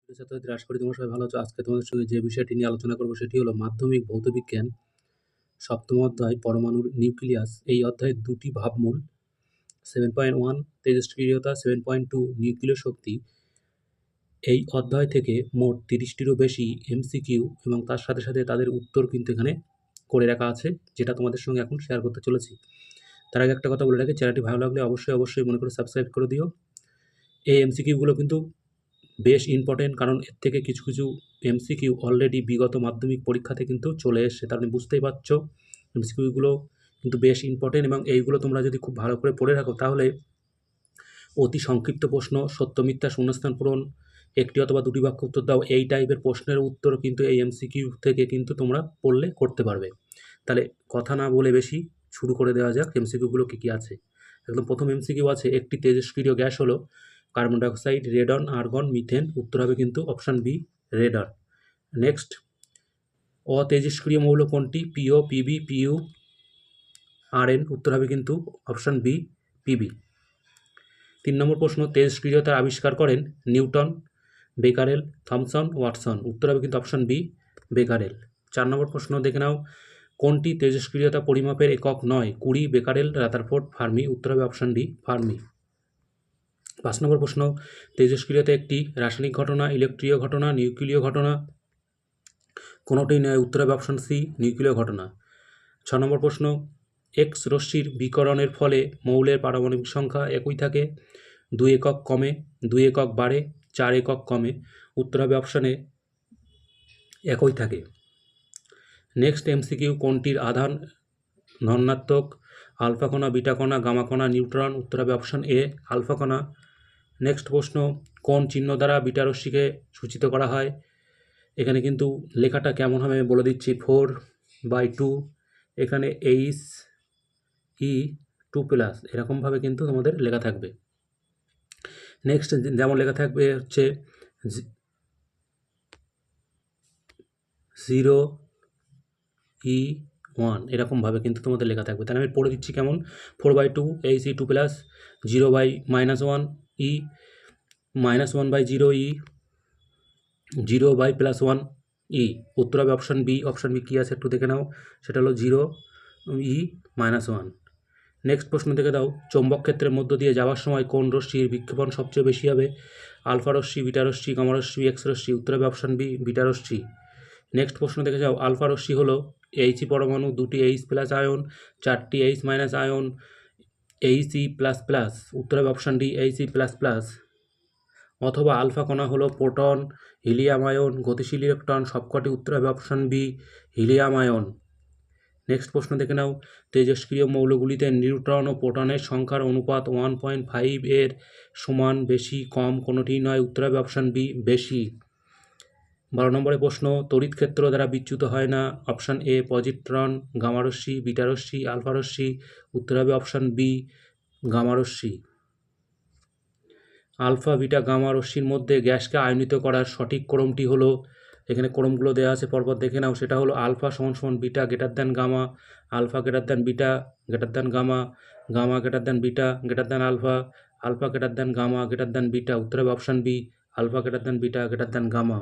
ছাত্রছাত্রীরা আশা করি তোমরা সবাই ভালো আছো। আজকে তোমাদের সঙ্গে যে বিষয়টি নিয়ে আলোচনা করবো সেটি হলো মাধ্যমিক ভৌতবিজ্ঞান সপ্তম অধ্যায় পরমাণুর নিউক্লিয়াস। এই অধ্যায়ের দুটি ভাবমূল 7.1 তেজস্ক্রিয়তা, 7.2 নিউক্লিয় শক্তি। এই অধ্যায় থেকে মোট 30টিরও বেশি এমসিকিউ এবং তার সাথে সাথে তাদের উত্তর কিন্তু এখানে করে রাখা আছে, যেটা তোমাদের সঙ্গে এখন শেয়ার করতে চলেছি। তার আগে একটা কথা বলে রাখি, চ্যানেলটি ভালো লাগলে অবশ্যই মনে করে সাবস্ক্রাইব করে দিও। এই এমসিকিউগুলো কিন্তু বেশ ইম্পর্টেন্ট, কারণ এর থেকে কিছু কিছু এমসিকিউ অলরেডি বিগত মাধ্যমিক পরীক্ষাতে কিন্তু চলে এসছে। তার মানে বুঝতেই পারছো এমসিকিউগুলো কিন্তু বেশ ইম্পর্টেন্ট, এবং এইগুলো তোমরা যদি খুব ভালো করে পড়ে রাখো তাহলে অতি সংক্ষিপ্ত প্রশ্ন, সত্য মিথ্যা শূন্যস্থান পূরণ, একটি অথবা দুটি বাক্য উত্তর দাও, এই টাইপের প্রশ্নের উত্তর কিন্তু এই এমসিকিউ থেকে কিন্তু তোমরা পড়লে করতে পারবে। তাহলে কথা না বলে বেশি শুরু করে দেওয়া যাক এমসিকিউগুলো কী কী আছে। একদম প্রথম এমসিকিউ আছে, একটি তেজস্ক্রিয় গ্যাস হলো carbon dioxide, radon, argon, methane. উত্তর হবে কিন্তু অপশান বি, রেডন। নেক্সট, অতেজস্ক্রিয় মৌল কোনটি? পিও, পিবি, পিইউ, আরএন। উত্তর হবে কিন্তু অপশান বি, পিবি। 3 নম্বর প্রশ্ন, তেজস্ক্রিয়তার আবিষ্কার করেন নিউটন, বেকারেল, থমসন, ওয়াটসন। উত্তর হবে কিন্তু অপশান বি, বেকারেল। 4 নম্বর প্রশ্ন দেখে নাও, কোনটি তেজস্ক্রিয়তা পরিমাপের একক নয়? কুরি, বেকারেল, রাদারফোর্ড, ফার্মি। উত্তর হবে অপশান ডি, ফার্মি। 5 নম্বর প্রশ্ন, তেজস্ক্রিয়তা একটি রাসায়নিক ঘটনা, ইলেকট্রীয় ঘটনা, নিউক্লিয় ঘটনা। কোনোটিই নয়। উত্তর হবে অপশান সি, নিউক্লিয় ঘটনা। 6 নম্বর প্রশ্ন, এক্স রশ্মির বিকরণের ফলে মৌলের পারমাণবিক সংখ্যা একই থাকে, 2 একক কমে, 2 একক বাড়ে, 4 একক কমে। উত্তর হবে অপশানে একই থাকে। নেক্সট এমসিকিউ, কোনটির আধান ধনাত্মক? আলফা কণা, বিটা কণা, গামা কণা, নিউট্রন। উত্তর হবে অপশান এ, আলফা কণা। নেক্সট প্রশ্ন, কোন চিহ্ন দ্বারা বিটা রশ্মিকে সূচিত করা হয়? এখানে কিন্তু লেখাটা কেমন হবে আমি বলে দিচ্ছি, 4/2, এখানে He2+, এরকমভাবে কিন্তু তোমাদের লেখা থাকবে। নেক্সট যেমন লেখা থাকবে হচ্ছে 0E1, এরকমভাবে কিন্তু তোমাদের লেখা থাকবে। তাহলে আমি পড়ে দিচ্ছি কেমন, 4/2 He2+, 0/-1 E, -1/0 E, 0/+1 E। উত্তর হবে অপশান বি। অপশান বি কী আছে একটু দেখে নাও, সেটা হলো 0E-1। নেক্সট প্রশ্ন দেখে দাও, চৌম্বক ক্ষেত্রের মধ্য দিয়ে যাওয়ার সময় কোন রশ্মির বিক্ষেপণ সবচেয়ে বেশি হবে? আলফা রশ্মি, বিটা রশ্মি, গামা রশ্মি, এক্স রশ্মি। উত্তর হবে অপশান বি, বিটা রশ্মি। নেক্সট প্রশ্ন দেখে যাও, আলফা রশ্মি হলো He পরমাণু, 2টি H+ আয়ন, 4টি H- আয়ন, He++। উত্তর হবে অপশান ডি, He++। অথবা আলফা কণা হলো প্রোটন, হিলিয়াম আয়ন, গতিশীল ইলেকট্রন, সবকটি। উত্তর হবে option B, helium ion. Next প্রশ্ন দেখে নাও, তেজস্ক্রিয় মৌলগুলিতে নিউট্রন ও প্রোটনের সংখ্যার অনুপাত 1.5 এর সমান, বেশি, কম। কোনোটিই নয়। উত্তর হবে অপশান বি, বেশি। 12 নম্বরের প্রশ্ন, তড়িৎ ক্ষেত্র দ্বারা বিচ্যুত হয় না? অপশান এ পজিট্রন, গামা রশ্মি, বিটা রশ্মি, আলফা রশ্মি। উত্তর হবে অপশান বি, গামা রশ্মি। আলফা, বিটা, গামা রশ্মির মধ্যে গ্যাসকে আয়নিত করার সঠিক ক্রমটি হলো, এখানে ক্রমগুলো দেওয়া আছে পরপর দেখে নাও, সেটা হলো alpha = beta > gamma, alpha > beta > gamma, gamma > beta > alpha, alpha > gamma > beta. উত্তর হবে option B, alpha > beta > gamma.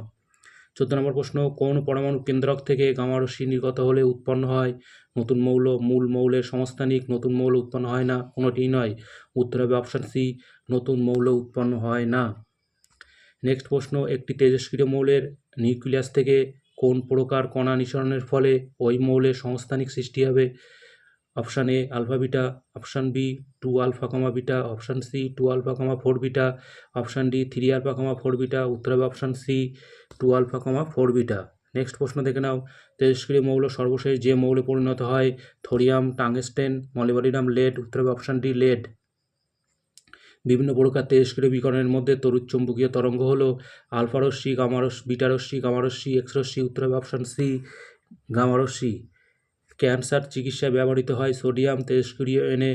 14 নম্বর প্রশ্ন, কোন পরমাণু কেন্দ্রক থেকে গামা রশ্মি নির্গত হলে উৎপন্ন হয় নতুন মৌল? মূল মৌলের সমস্থানিক। নতুন মৌল উৎপন্ন হয় না। কোনোটিই নয়। উত্তর হবে অপশান সি, নতুন মৌল উৎপন্ন হয় না। নেক্সট প্রশ্ন, একটি তেজস্ক্রিয় মৌলের নিউক্লিয়াস থেকে কোন প্রকার কণা নিঃসরণের ফলে ওই মৌলের সমস্থানিক সৃষ্টি হবে? Option A alpha beta, option B 2 alpha, beta, option C 2 alpha, 4 beta, option D 3 alpha, 4 beta. উত্তর হবে option C 2 alpha, 4 beta. Next প্রশ্ন দেখে নাও, তেজস্ক্রিয় মৌল সর্বশেষ যে মৌলে পরিণত হয়? Thorium, tungsten, molybdenum, lead. উত্তর হবে অপশান ডি, লেড। বিভিন্ন প্রকার তেজস্ক্রিয় বিকিরণের মধ্যে তড়িৎচুম্বকীয় তরঙ্গ হলো আলফা রশ্মি, গামা রশ্মি, বিটা রশ্মি, গামা রশ্মি, এক্স রশ্মি। উত্তর হবে অপশান সি, গামা রশ্মি। ক্যান্সার চিকিৎসায় ব্যবহৃত হয় সোডিয়াম, তেজস্ক্রিয় Na,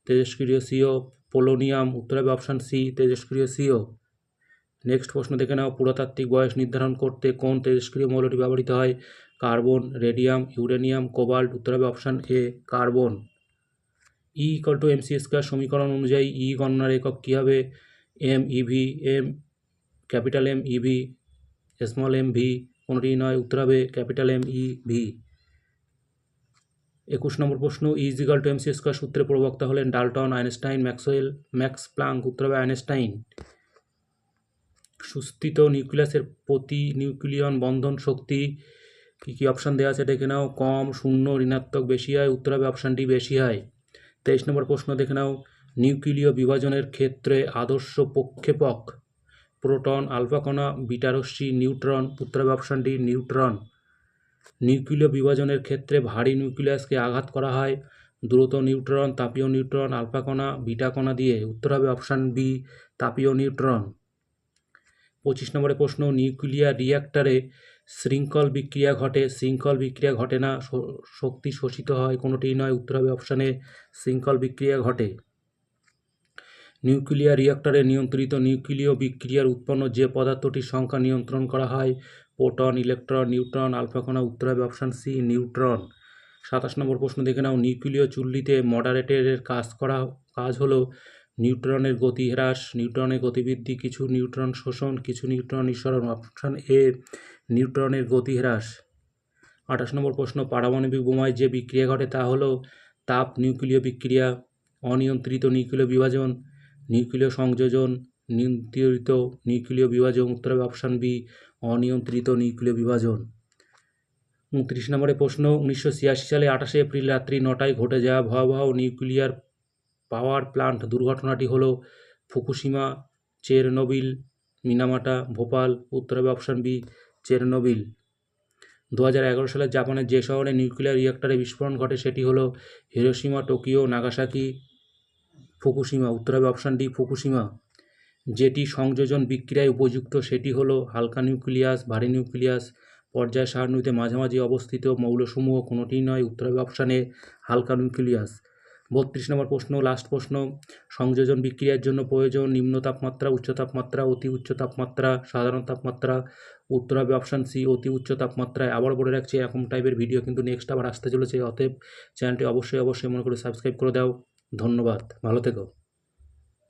তেজস্ক্রিয় CO, পোলোনিয়াম। উত্তর হবে অপশান সি, তেজস্ক্রিয় CO। নেক্সট প্রশ্ন দেখে নাও, পুরাতাত্ত্বিক বয়স নির্ধারণ করতে কোন তেজস্ক্রিয় মৌলটি ব্যবহৃত হয়? Carbon, radium, uranium, cobalt. উত্তর হবে অপশান এ, কার্বন। E = mc² সমীকরণ অনুযায়ী E গণনার একক কী হবে? MeV, M, M eV, small M V, কোনোটি নয়, উত্তর হবে ক্যাপিটাল এম ই ভি। 21 নম্বর প্রশ্ন, E=mc² সূত্রের প্রবক্তা হলেন Dalton, Einstein, Maxwell, Max Planck, উত্তর হবে আইনস্টাইন। সুস্থিত নিউক্লিয়াসের প্রতি নিউক্লিয়ন বন্ধন শক্তি কী কী অপশান দেওয়া আছে দেখে নাও। কম, শূন্য, ঋণাত্মক, বেশি হয়, উত্তর হবে অপশান ডি বেশি হয়। 23 নম্বর প্রশ্ন দেখে নাও, নিউক্লিয় বিভাজনের ক্ষেত্রে আদর্শ প্রক্ষেপক প্রোটন, আলফা কণা, বিটা রশ্মি, নিউট্রন, উত্তর হবে অপশান ডি নিউট্রন। নিউক্লিয় বিভাজনের ক্ষেত্রে ভারী নিউক্লিয়াসকে আঘাত করা হয় দ্রুত নিউট্রন, তাপীয় নিউট্রন, আলফা কণা, বিটা কণা দিয়ে, উত্তর হবে অপশান বি তাপীয় নিউট্রন। 25 নম্বরের প্রশ্ন, নিউক্লিয়ার রিঅ্যাক্টরে শৃঙ্খল বিক্রিয়া ঘটে, শৃঙ্খল বিক্রিয়া ঘটে না, শক্তি শোষিত হয়, কোনোটিই নয়, উত্তর হবে অপশানে শৃঙ্খল বিক্রিয়া ঘটে। নিউক্লিয়ার রিঅ্যাক্টরে নিয়ন্ত্রিত নিউক্লিয় বিক্রিয়ার উৎপন্ন যে পদার্থটির সংখ্যা নিয়ন্ত্রণ করা হয় প্রোটন, ইলেকট্রন, নিউট্রন, আলফা কণা, উত্তর হবে অপশান সি নিউট্রন। 27 নম্বর প্রশ্ন দেখে নাও, নিউক্লিয় চুল্লিতে মডারেটরের কাজ হলো নিউট্রনের গতি হ্রাস, নিউট্রনের গতিবৃদ্ধি, কিছু নিউট্রন শোষণ, কিছু নিউট্রন নিঃসরণ, অপশান এ নিউট্রনের গতি হ্রাস। 28 নম্বর প্রশ্ন, পারমাণবিক বোমায় যে বিক্রিয়া ঘটে তা হলো তাপ নিউক্লিয় বিক্রিয়া, অনিয়ন্ত্রিত নিউক্লিয় বিভাজন, নিউক্লিয় সংযোজন, নিয়ন্ত্রিত নিউক্লিয় বিভাজন, উত্তর হবে অপশান বি অনিয়ন্ত্রিত নিউক্লিয় বিভাজন। 29 নম্বরের প্রশ্ন, 1986 সালে 28 এপ্রিল রাত্রি 9টায় ঘটে যাওয়া ভয়াবহ নিউক্লিয়ার পাওয়ার প্লান্ট দুর্ঘটনাটি হল ফুকুশিমা, চেরনোবিল, মিনামাটা, ভোপাল, উত্তর হবে অপশান বি চেরনোবিল। 2011 সালে জাপানের যে শহরে নিউক্লিয়ার রিঅ্যাক্টরে বিস্ফোরণ ঘটে সেটি হলো হিরোশিমা, টোকিও, নাগাসাকি, ফুকুশিমা, উত্তর হবে অপশান ডি ফুকুশিমা। যেটি সংযোজন বিক্রিয়ায় উপযুক্ত সেটি হলো হালকা নিউক্লিয়াস, ভারী নিউক্লিয়াস, পর্যায় সারণীতে মাঝামাঝি অবস্থিত মৌলসমূহ, কোনোটিই নয়, উত্তর হবে অপশানে হালকা নিউক্লিয়াস। 32 নম্বর প্রশ্ন, লাস্ট প্রশ্ন, সংযোজন বিক্রিয়ার জন্য প্রয়োজন নিম্ন তাপমাত্রা, উচ্চ তাপমাত্রা, অতি উচ্চ তাপমাত্রা, সাধারণ তাপমাত্রা, উত্তর হবে অপশান সি অতি উচ্চ তাপমাত্রায়। আবার বলে রাখছি এরকম টাইপের ভিডিও কিন্তু নেক্সট আবার আসতে চলেছে, অতএব চ্যানেলটি অবশ্যই মনে করে সাবস্ক্রাইব করে দাও। ধন্যবাদ, ভালো থেকো।